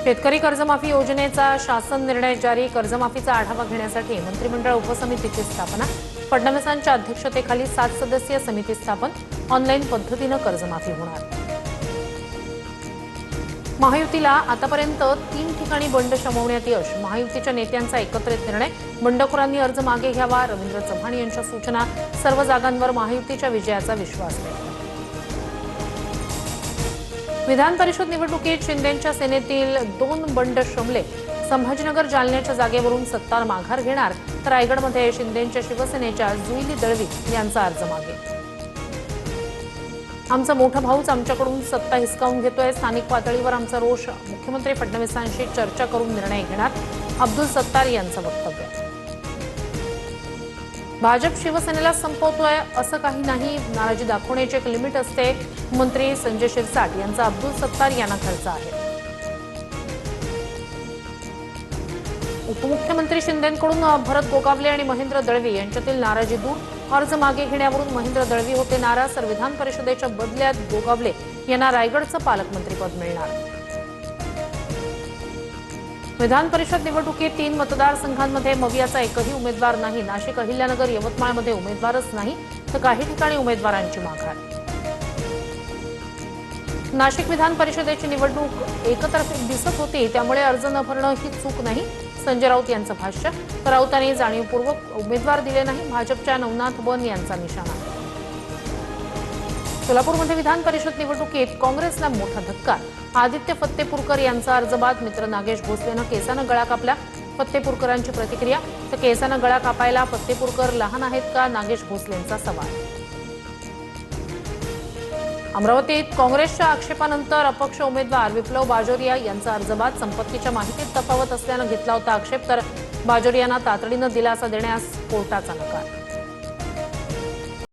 शेतकरी कर्जमाफी योजनेचा शासन निर्णय जारी। कर्जमाफीचा आढावा घेण्यासाठी मंत्रिमंडळ उपसमितीची स्थापना। फडणवीसांच्या अध्यक्षतेखाली 7 सदस्यीय समिती स्थापन। ऑनलाईन पद्धतीने कर्जमाफी होणार। महायुतीला आतापर्यंत 3 ठिकाणी बंड शमवण्यात यश। महायुतीच्या नेत्यांचा एकत्रित निर्णय। बंडखोरांनी अर्ज मागे घ्यावा। रवींद्र चव्हाण यांच्या सूचना। सर्व जागांवर महायुतीच्या विजयाचा विश्वास व्यक्त। विधान परिषद निवडणुकीत शिंदेंच्या सेनेतील 2 बंड शमले। संभाजीनगर जालन्याच्या जागेवरून सत्तार माघार घेणार, तर रायगडमध्ये शिंदेंच्या शिवसेनेच्या जुईली दळवी यांचा अर्ज मागे। आमचा मोठा भाऊच आमच्याकडून सत्ता हिसकावून घेतोय। स्थानिक पातळीवर आमचा रोष। मुख्यमंत्री फडणवीसांशी चर्चा करून निर्णय घेणार, अब्दुल सत्तार यांचं वक्तव्य। भाजप शिवसेनेला संपवतोय असं काही नाही, नाराजी दाखवण्याची एक लिमिट असते। मंत्री संजय शिरसाट यांचा अब्दुल सत्तार यांना खर्च आहे। उपमुख्यमंत्री शिंदेंकडून भरत गोगावले आणि महेंद्र दळवी यांच्यातील नाराजी दूर। अर्ज मागे घेण्यावरून महेंद्र दळवी होते नाराज, तर विधान परिषदेच्या बदल्यात गोगावले यांना रायगडचं पालकमंत्रीपद मिळणार। विधान परिषद निवडणुकीत 3 मतदारसंघांमध्ये मवियाचा एकही उमेदवार नाही। नाशिक, अहिल्यानगर, यवतमाळमध्ये उमेदवारच नाही, तर काही ठिकाणी उमेदवारांची माघार। नाशिक विधान परिषदेची निवडणूक एकतर्फी दिसत होती, त्यामुळे अर्ज न भरणं ही चूक नाही, संजय राऊत यांचं भाष्य। तर राऊतांनी जाणीवपूर्वक उमेदवार दिले नाही, भाजपच्या नवनाथ बन यांचा निशाणा। सोलापूरमध्ये विधान परिषद निवडणुकीत काँग्रेसला मोठा धक्का। आदित्य फत्तेपूरकर यांचा अर्ज बाद। मित्र नागेश भोसलेनं केसानं गळा कापला। फत्तेपूरकरांची प्रतिक्रिया, तर केसानं गळा कापायला फत्तेपूरकर लहान आहेत का, नागेश भोसलेंचा सवाल। अमरावतीत काँग्रेसच्या आक्षेपानंतर अपक्ष उमेदवार विप्लव बाजोरिया यांचा अर्ज बाद। संपत्तीच्या माहितीत तफावत असल्यानं घेतला होता आक्षेप, तर बाजोरियांना तातडीनं दिलासा देण्यास कोर्टाचा नकार।